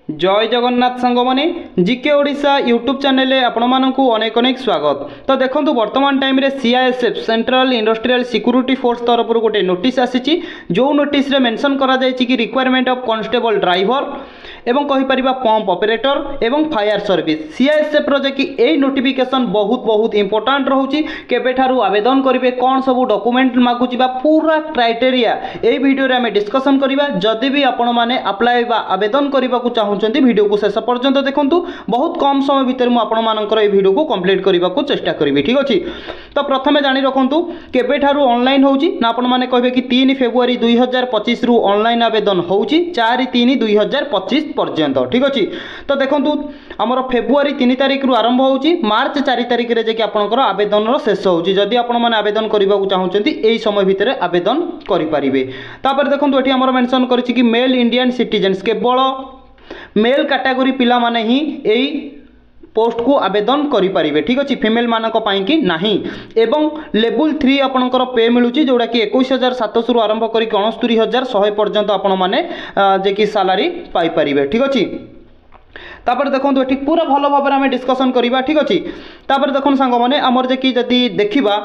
जय जगन्नाथ सांग मैंने जीके ओडिशा यूट्यूब चैनल आपण मानक अनेक अनेक स्वागत। तो देखो वर्तमान टाइम रे CISF central industrial security force तरफ गोटे नोटिस आसी जो नोटिस रे मेंशन करा जायछि कि रिक्वायरमेंट ऑफ कांस्टेबल ड्राइवर एवं कहि परिबा पंप ऑपरेटर एवं फायर सर्विस सीआईएसएफ रो जे कि एई नोटिफिकेशन बहुत बहुत इंपोर्टेंट रहउछि। केबे ठारू आवेदन करिवे कोन सब डॉक्यूमेंट मागुछि बा पूरा क्राइटेरिया एई वीडियो रे हमें डिस्कशन करिबा। जदि भी आपण माने अप्लाई बा आवेदन करिबा को चाहउछन्ती वीडियो को शेष पर्यंत देखंतु। बहुत कम समय भितर मु आपण मानकर एई वीडियो को कंप्लीट करिबा को चेष्टा करिवि। ठीक अछि, तो प्रथमे जानि रखंतु केबे ठारू ऑनलाइन होउछि ना आपण माने कहबे कि 3 फेब्रुआरी 2025 रु ऑनलाइन आवेदन होउछि 4/3/2025 पर्यंत। ठीक अछि, तो देखंतु हमर फेब्रुआरी 3 तारिख रु आरंभ होउछि मार्च 4 तारिख रे जे कि आपनकर आवेदन रो शेष होउछि। जदि आपण माने आवेदन करिबा को चाहउछन्ती एई समय भितर आवेदन करि परिबे। तापर देखंतु एठी हमर मेंशन करिछि कि मेल इंडियन सिटीजन्स केवल मेल कैटेगरी पिला माने ही एई पोस्ट को आवेदन करि परिबे। ठीक अछि, फीमेल मानक पई कि नाही। एवं लेवल 3 आपनकर पे मिलुची जोडा कि 21700 रु आरंभ करी 69100 पर्यंत आपण माने जे कि सैलरी पाई परिबे। ठीक अछि, तापर देखो ये पूरा भल भाव में डिस्कसन करवा। ठीक अच्छे, तापर देखो सांग मैंने आमर जे कि जदि देखा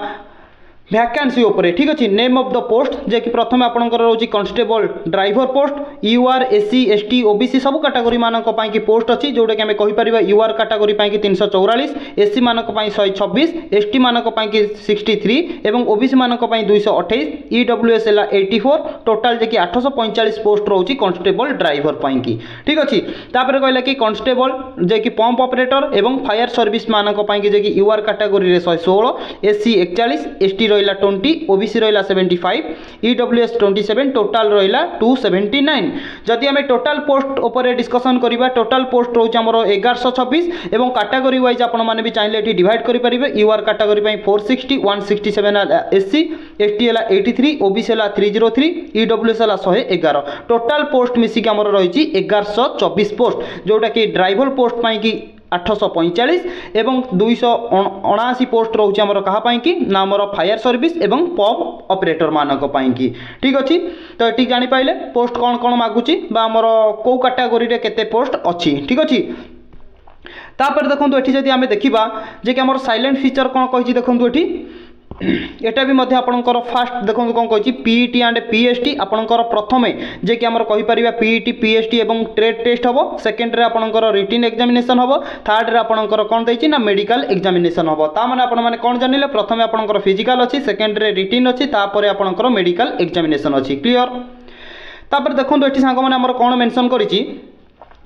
वैकेंसी उपरे। ठीक अच्छे, नेम ऑफ द पोस्ट जे कि प्रथम आपंकर रोचे constable driver post UR SC ST OBC सब कैटेगरी मानक की पोस्ट अच्छी जोटा कि आम कहीपर यूआर कैटेगरी की 344 एससी मानक 126 एसटी मानक की 63 एवं ओबीसी मानक 228 ईडब्ल्यूएस है 84 टोटाल जे कि 845 पोस्ट रोचे कांस्टेबल ड्राइवर की। ठीक अच्छे, तापर कहला कि कांस्टेबल जे कि पंप ऑपरेटर एवं फायर सर्विस मानक जे कि UR category 116 SC 41 ST 20 OBC रहा 75 ईडब्ल्यूएस 27 टोटाल रहा 279। जदि आम टोटाल पोस्ट उपर डिस्कसन करवा टोटाल पोस्ट रोचे आमर 1126 एवं कैटेगरी वाइज आपण मैंने भी चाहिए डिवाइड करेंगे। यूआर कैटेगरी 460 167 एससी एसटी है 83 ओबीसी है 303 ईडब्ल्यूएस है 111 टोटाल पोस्ट मिसिक आमर रही 1124 पोस्ट जोटा कि ड्राइवर पोस्ट की 845 एवं 279 पोस्ट रोचे आमर कहाँ कि ना आमर फायर सर्विस एवं पंप ऑपरेटर मानक की। ठीक अच्छे, तो ये जापारे पोस्ट कौन कौन मागुची बा आमर कौ कैटेगरी रे केते पोस्ट अच्छी। ठीक अच्छे, तापर देखो ये जदि आम देखा जे कि आमर साइलेंट फीचर कौन कही देखो ये एटा भी मध्य आपनकर फास्ट देखो कौन कही पीईटी एंड पीएसटी आपनकर प्रथमे जे कि आमर कहि परिबा पीईटी पीएसटी एवं ट्रेड टेस्ट हबो। सेकंड रे आपनकर रिटन एग्जामिनेशन हबो। थर्ड रे आपनकर कोन दैछि ना मेडिकल एग्जामिनेशन हबो। ता माने आपण माने कोन जानिले प्रथमे आपनकर फिजिकल अछि सेकंड रे रिटन अछि तापर आपनकर मेडिकल एग्जामिनेशन अछि। क्लियर, तापर देखो एठी सांग माने आमर कोन मेंशन करिछि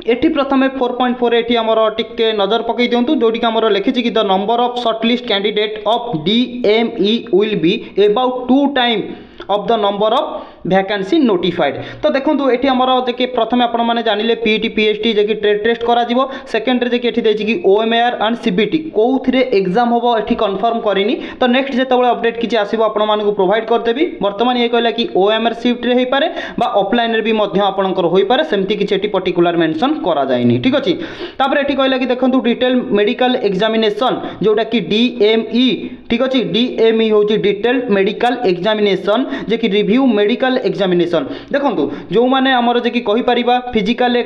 एटी प्रथमे 4.4 एटी आमर टिके नजर पकई दिंतु जोटी कि आमर लिखिछि कि the number of shortlist candidate of DME will be about 2 time of the number of vacancy notified. तो देखो ये आमर देखिए प्रथम आपण मैंने जानिले पीईटी पीएसटी जे कि ट्रेड टेस्ट करा जिवो। सेकंड रे जे कि एठी दैछि कि ओएमआर एंड सीबीटी कोउथिरे एग्जाम होबो एठी कंफर्म करिनी। तो नेक्स्ट जेतेबेले अपडेट किछि आसीबो आपण मानकु प्रोवाइड कर देबी। वर्तमान ये कहला कि ओएमआर शिफ्ट रे होई पारे बा ऑफलाइन रे भी मध्य आपनकर होई पारे सेमति किछि एठी पर्टिकुलर मेंशन करा जायनी। ठीक अछि, तापर एठी कहला कि देखंतु डिटेल मेडिकल एग्जामिनेशन जोटा कि डीएमई। ठीक अछि, डीएमई होछि डिटेल मेडिकल एग्जामिनेशन जे कि रिव्यू मेडिकल एग्जामिनेशन। देखो जो माने आमर जे कि कहि परिबा फिजिकल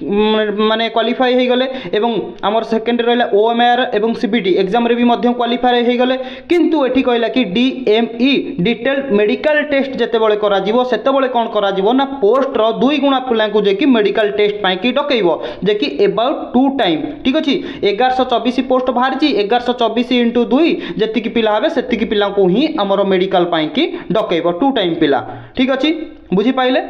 माने क्वालिफाई हो गले एवं आमर सेकेंड रहा ओएमआर एवं सीबीटी एग्जाम रे भी मध्य क्वालिफाई हो गले। किंतु एठी कहला कि डीएमई डिटेल मेडिकल टेस्ट जेतेबेले करा जिवो सेतेबेले कोन करा जिवो ना पोस्ट रो 2 गुणा पिला को जे कि मेडिकल टेस्ट पाई कि डकैबो जे कि अबाउट 2 टाइम। ठीक अछि, 1124 पोस्ट बाहर छी 1124 × 2 जति कि पिला हबे सेति कि पिला को ही आमर मेडिकल पाई कि डकैबो 2 टाइम पिला। ठीक अछि, बुझी पाइले।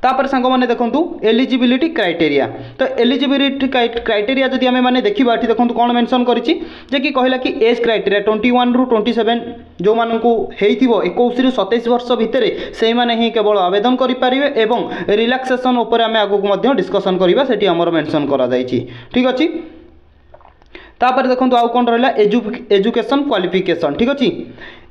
तापर सांग माने देखंतु एलिजिबिलिटी क्राइटेरिया। तो एलिजिबिलिटी क्राइटेरिया जदि आमे माने देखिबा एठी देखंतु कोन मेंशन करिछि जे कि कहला कि एज क्राइटेरिया 21 रु 27 जो मानकु हेइथिबो 21 रु 27 वर्ष भितरे सेहि माने ही केवल आवेदन करि परिबे एवं रिलैक्सेशन ऊपर आमे आगु मध्य डिस्कशन करिबा सेठी हमर मेंशन करा जायछि। ठीक अछि, तापर देखो आउ कौन रहा एजुकेशन क्वालिफिकेशन ठीक अच्छे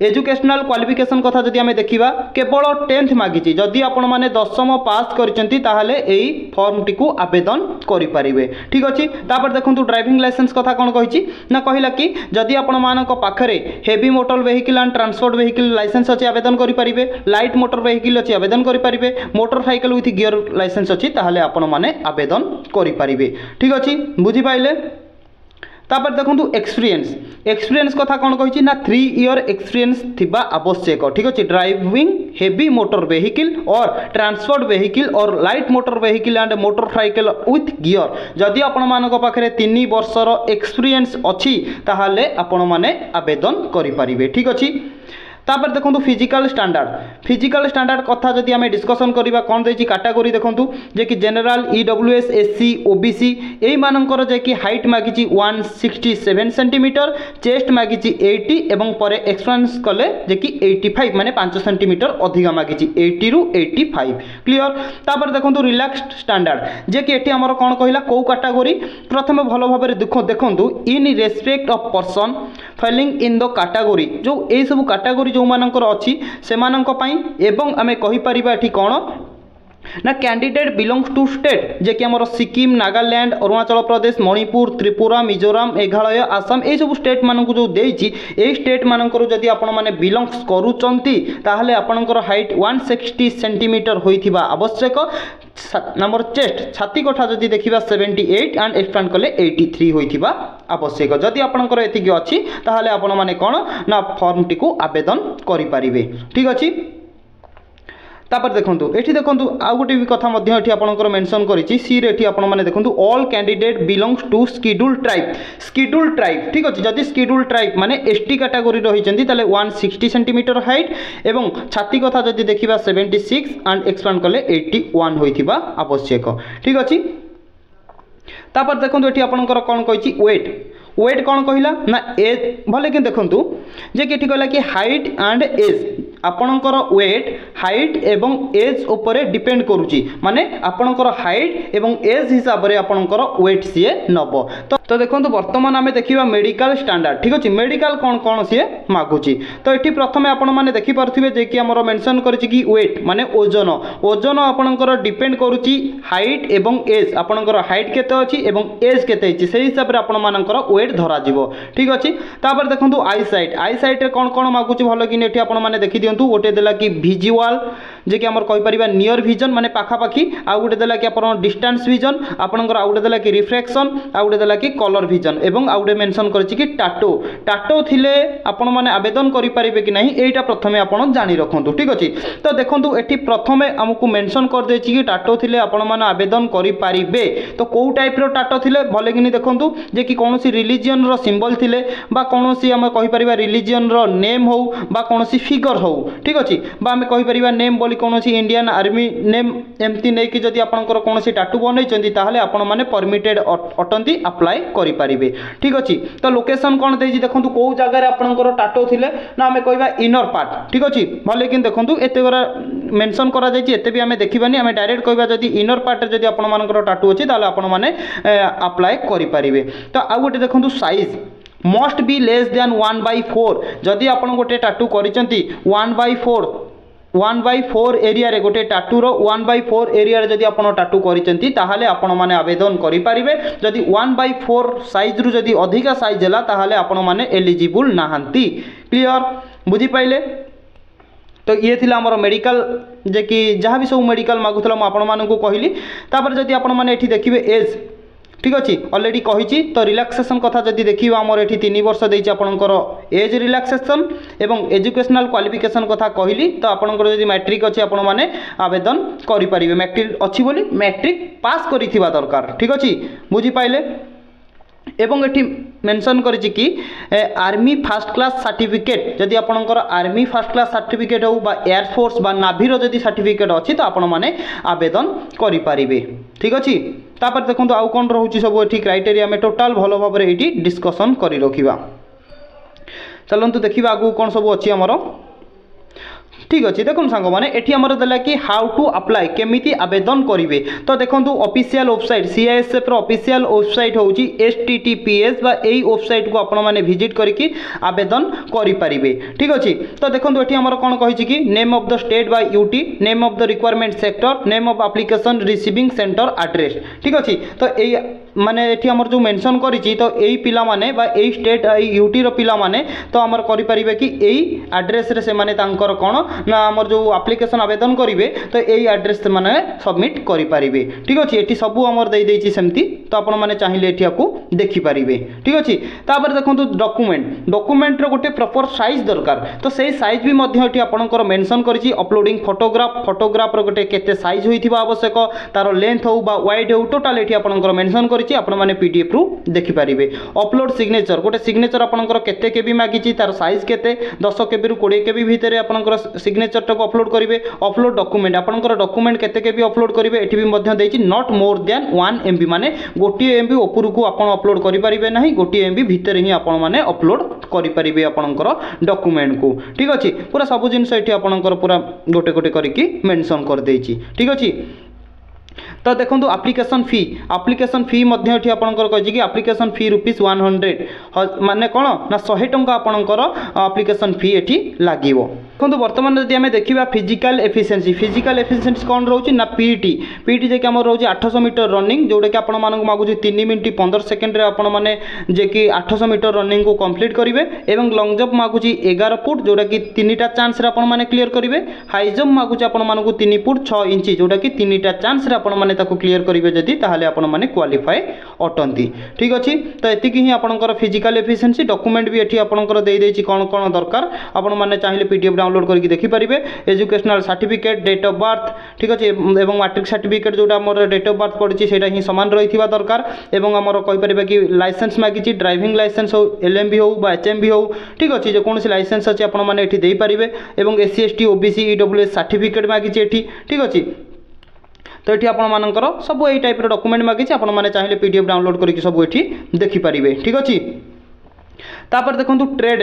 एजुकेशनल क्वालिफिकेशन कथा जदि आम देखा केवल 10th मागिची जदि आपण मैंने 10th पास करछंती ताहले एई फॉर्म टी को आवेदन करि परिबे ठीक अछि। तापर देखंतु ड्राइविंग लाइसेंस कथा कोन कहिची ना कहिला कि जदि आपण मानक पाखरे heavy motor vehicle and transport vehicle license अछि आवेदन करि परिबे लाइट मोटर वेहिकल अछि आवेदन करि परिबे मोटरसाइकल विथ गियर लाइसेंस अछि ताहले आपण माने आवेदन करि परिबे ठीक अछि बुझी पाइले। तापर देखो एक्सपीरियंस कथा कौन कही ना 3 ईयर एक्सपीरियंस थिबा आवश्यक ठीक अच्छे ड्राइविंग हेवी मोटर वेहिकल और ट्रांसपोर्ट वेहिकल और light motor vehicle and motorcycle with gear जदि आपण मानक पाखरे 3 वर्षर एक्सपीरियंस अच्छी ताहले आपण माने आवेदन करि परिबे ठीक अच्छे। तापर देखो फिजिकल स्टैंडर्ड कथा जदि आम डिस्कसन करवा कौन देती कैटेगरी देखूँ जे कि जनरल EWS SC OBC यही मानकर जे कि हाइट मागिची 167 सेंटीमीटर चेस्ट मागिची 80 एवं पर एक्सपेरियंस कले जे कि 85 माने 5 सेंटीमीटर अधिका मागिची 80 रु 85 क्लियर। तापर देखो रिलैक्स्ड स्टैंडर्ड जे कि एटी हमर कौन कहला कौ कैटेगरी प्रथम भलो भाबरे देखंतु in respect of person Fehling in the category जो ए सब कैटेगरी जो मानकर अच्छी से मानक पई एवं आमे कहि परिबा एठी कोन ना कैंडिडेट बिलोंग्स टू स्टेट जे कि हमर सिक्किम नागालैंड अरुणाचल प्रदेश मणिपुर त्रिपुरा मिजोराम मेघालय आसाम ए सब स्टेट मानक जो देइछि ए स्टेट मानकर जदि आपण माने बिलोंग्स करूचंती ताहले आपणकर हाइट 160 सेंटीमीटर होइथिबा आवश्यक नंबर चेस्ट छाती कथा जदि देखिबा 78 एंड एक्सपेंड कले 83 होइथिबा आवश्यक जदि आपणकर एतिकी अछि ताहले आपण माने कोन ना फॉर्म टी को आवेदन करि परिबे ठीक अछि। तापर देखंतु एठी देखंतु आ गोटे भी कथा मध्य एठी आपनकर मेंशन करिछि सी रे एठी आपण माने देखंतु all candidate belongs to schedule tribe ठीक अछि जदि स्केड्यूल ट्राइब माने एसटी कैटेगरी रहिचंती ताले 160 सेंटीमीटर हाइट एवं छाती कथा जदि देखिबा 76 एंड एक्सपेंड कले 81 होइथिबा आवश्यक ठीक अछि। तापर देखंतु एठी आपनकर कोन कहिछि वेट कौन कहला ना एज भले कि देखंतु जे कि कहला कि हाइट एंड एज आपणकर वेट हाइट एवं एज उपरे डिपेंड करूची माने आपणकर हाइट एवं एज हिसाब रे आपणकर वेट सीए नबो तो देखंतु वर्तमान आमे देखिबा मेडिकल स्टैंडर्ड ठीक अछि मेडिकल कौन कौन सीए मागुची तो एठी प्रथमे आपण माने देखि परथिबे जे कि हमर मेंशन करिछि कि वेट माने ओजन आपणकर डिपेंड करूची हाइट एवं एज आपणकर हाइट केते अछि एवं एज केते अछि सेही हिसाब रे आपण मानकर वेट धरा जीवो ठीक अछि। तापर देखंतु आई साइट रे कौन कौन मागुची भलो कि एठी आपण माने देखि दियंतु गोटे देला कि विजुअल जे कि हमर कहि परिबा नियर विजन माने पाखा पाखी आ गोटे देला कि आपण डिस्टेंस विजन आपणकर आ गोटे देला कि रिफ्लेक्शन आ गोटे देला कि कलर विजन एवं आ गोटे मेंशन करछि कि टाटो थिले आपण माने आवेदन करि परिबे कि नहीं एटा प्रथमे आपण जानि रखंतु ठीक अछि। तो देखंतु एठी प्रथमे हमकु मेंशन कर देछि कि टाटो थिले आपण माने आवेदन करि परिबे तो को टाइप रो टाटो थिले भले कि देखंतु जे कि कोनोसी रिलीजियन रो सिंबल थिले बा कोनोसी हम कहि परिबा रिलीजियन रो नेम हो बा कोनोसी फिगर हो ठीक अछि बा हम कहि परिबा नेम बोली कोनोसी इंडियन आर्मी नेम एमती नै कि जदि आपनकर कोनोसी टाटू बनैचंती ताहले आपण माने परमिटेड अटंती अप्लाई करि परिबे ठीक अछि। तो लोकेशन कोन देछि देखंतु को जगह रे आपनकर टाटो थिले ना हम कहिबा इनर पार्ट ठीक अछि भले कि देखंतु एते गरा मेंशन करा जायछि एते भी हम देखिबानी हम डायरेक्ट कहिबा जदि इनर पार्ट रे जदि आपण मानकर टाटू अछि ताहले आपण माने अप्लाई करि परिबे। तो आ गोटे देखंतु size must be less than 1/4 जदि आपण गोटे टाटू करिसंती 1/4 एरिया रे गोटे टाटू रो 1/4 एरिया रे जदि आपण टाटू करिसंती ताहाले आपण माने आवेदन करि परिबे जदि 1/4 साइज रु जदि अधिका साइज हला ताहाले आपण माने एलिजिबल नाहंती क्लियर बुझी पाइले। तो ये थिला हमर मेडिकल जे कि जहाँ भी सब मेडिकल मागुथला म आपण मानकु कहली। तापर जदि आपण माने एठी देखिबे एज ठीक अच्छे अलरेडी कही तो रिलैक्सेशन कथा जदि देखा आमर ये 3 वर्ष देती आपंकर एज रिलैक्सेशन एवं एजुकेशनल क्वालिफिकेशन कथा कहली तो आपंकर जदि मैट्रिक अच्छी आपण मैंने आवेदन करेंगे मैट्रिक अच्छी बोली मैट्रिक पास करिथिबा दरकार ठीक अच्छे बुझी पाइले। एवं एटी मेंशन करिछि कि आर्मी फर्स्ट क्लास सर्टिफिकेट जदि आपनकर आर्मी फर्स्ट क्लास सर्टिफिकेट हो बा एयर फोर्स बा नाभी रो जदि सर्टिफिकेट अछि तो आपण माने आवेदन करि परिबे ठीक अछि। तापर देखंतु आउ कोन रहउछि सब एठी क्राइटेरिया में टोटल भलो भाबरे एठी डिस्कशन करि रखिबा। चलंतु देखिबा आगु कोन सब अछि हमरो ठीक अच्छे देखो सांग मैंने ये आमर देला कि हाउ टू अप्लाई केमिति आवेदन करेंगे तो देखो official website CISF official website हूँ https यही वेबसाइट को आपण मैंने विजिट करके आवेदन करेंगे ठीक अच्छे तो देखो ये आमर कौन कही कि name of the state by UT name of the requirement sector name of application receiving centre address ठीक अच्छे तो ये माने ये आमर जो मेंशन करी तो यही पिला माने बा यही स्टेट यूटी रो पिला माने तो आमर करि परिबे कि यही एड्रेस रे से माने तांकर कोन ना आमर जो एप्लिकेशन आवेदन करिवे तो यही एड्रेस से माने सबमिट करि परिबे ठीक अछि एठी सब आमर दे देछि सेमती तो आपण माने चाहिए एठी को देखि परिबे ठीक अछि तापर देखंतु डॉक्यूमेंट रो गोटे प्रॉपर साइज दरकार तो सेही साइज भी मध्ये एठी आपनकर मेंशन करिछि अपलोडिंग फोटोग्राफ रो गोटे केते साइज होइथिबा आवश्यक तार लेंथ हो बा वाइड हो टोटल एठी आपनकर मेंशन करिछि आपण माने पीडीएफ रु देखि परिबे अपलोड सिग्नेचर गोटे सिग्नेचर आपनकर केते केबी मागिछि तार साइज केते 10 केबी रु 20 केबी भितरे आपनकर सिग्नेचर टाको अपलोड करिवे अपलोड डॉक्यूमेंट आपनकर डॉक्यूमेंट केते केबी अपलोड करिवे एठी भी मध्ये देछि नॉट मोर देन 1 एमबी माने गोटी एमबी ऊपर को आपण अपलोड करि परिबे नाही गोटी एमबी भितरे ही आपण माने अपलोड करि परिबे आपनकर डॉक्यूमेंट को ठीक अछि पूरा सब जिंस एठी आपनकर पूरा गोटे गोटे करिकि मेंशन कर देछि ठीक अछि तो देखो एप्लिकेशन फी मध्य एठी आपनकर कहि कि एप्लिकेशन फी ₹100 माने कोन ना 100 टंका आपनकर एप्लिकेशन फी एठी लागिवो देखो वर्तमान जदि आमे देखिबा फिजिकल एफिशिएंसी कोन रहउची ना पीटी जे कि हमर रहउची 800 मीटर रनिंग जोडे कि आपण मानक मागुची 3 मिनिट 15 सेकंड रे आपण माने जे कि 800 मीटर रनिंग को कंप्लीट करिवे एवं लॉन्ग जंप मागुची 11 फुट जोडा कि 3टा चांस रे आपण माने क्लियर करिवे हाई जंप मागुची आपण मानक 3 फुट 6 इंच जोडा कि 3टा चांस रे आपण माने ताको क्लियर करिवे जदि ताहाले आपण माने क्वालिफाई अटंती ठीक अछि तो एतिकी ही आपनकर फिजिकल एफिशिएंसी डॉक्यूमेंट भी एठी आपनकर देई देछि कोन कोन दरकार आपण माने चाहिए पीडीएफ डाउनलोड करके देखि परिबे educational certificate date of birth ठीक अछि एवं मैट्रिक सर्टिफिकेट जोटा हमर डेट ऑफ बर्थ पड़छि सेटा ही समान रहिथिबा दरकार एवं हमर कहि परिबे कि लाइसेंस मागिछि ड्राइविंग लाइसेंस हो एलएमबी हो बा एचएमबी हो ठीक अछि जे कोनसी लाइसेंस अछि आपण माने एठी देई परिबे एवं SC ST OBC EWS certificate मागिछि एठी ठीक अछि तो ये आपर सब यही टाइप डॉक्यूमेंट मागिछि आपण माने चाहिए पीडीएफ डाउनलोड करके सब ये देखि परिबे ठीक अछि तापर देखो ट्रेड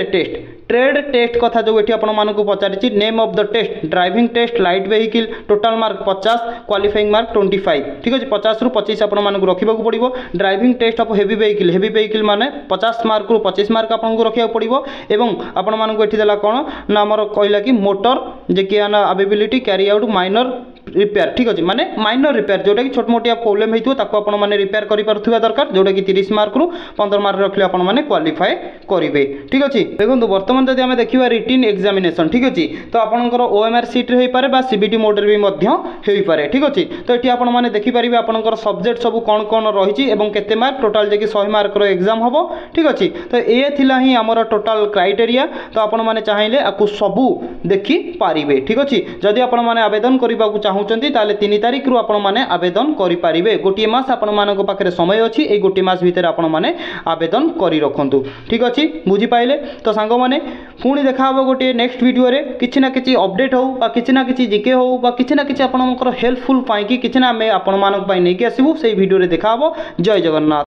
टेस्ट कथा जो ये आपको पचारि name of the test driving test light vehicle total mark 50 qualifying mark 25 ठीक अच्छे 50 रु 25 आपको रखा पड़ो driving test of heavy vehicle माने 50 मार्क रु 25 मार्क आपको रखा पड़ो एवं आपण ये देला कौन ना आमर कहला कि मोटर जे कि availability carry out minor repair ठीक अच्छे माने माइनर रिपेयर जोटा कि छोट मोटिया प्रोब्लेम होता मैंने रिपेयर कर दरकार जोटा कि 30 मार्क रु 15 मार्क रखले आपण मैंने क्वालिफाई करेंगे ठीक अच्छे देखो बर्तमान जब आम देखा रिटिन एग्जामिनेशन ठीक अच्छे तो आपंकर ओएमआर सीट रे होइपारे बा सीबीटी मोड रे भी मध्य होइपारे ठीक अच्छे तो ये आपण मैंने देखिपारे आपंकर सब्जेक्ट सब कौन कौन रही और केते मार्क टोटाल जे 100 मार्क रो एग्जाम हम ठीक अच्छे तो ये थिला ही आमर टोटाल क्राइटेरिया तो आपण मैंने चाहिए आपको सबू देखि पारिबे ठीक अच्छे जदि आपण मैंने आवेदन करने को चाहूँगी ताले 3 तारिख रु आपण मैंने आवेदन करेंगे गोटे मास आपण मान पाखे समय अच्छी ये गोटे मास भितर आपण मैंने आवेदन कर रखु ठीक अच्छे बुझी पाइले तो सांग मैंने पुणी देखा गोटे नेक्स्ट वीडियो रे किछि ना किछि अपडेट हो बा किछि ना किछि जीके हो बा किछि ना किछि आपनकर हेल्पफुल पाई कि किछि ना आमे आपण मानक पाई नै कि आसीबु सेही वीडियो रे देखा जय जगन्नाथ।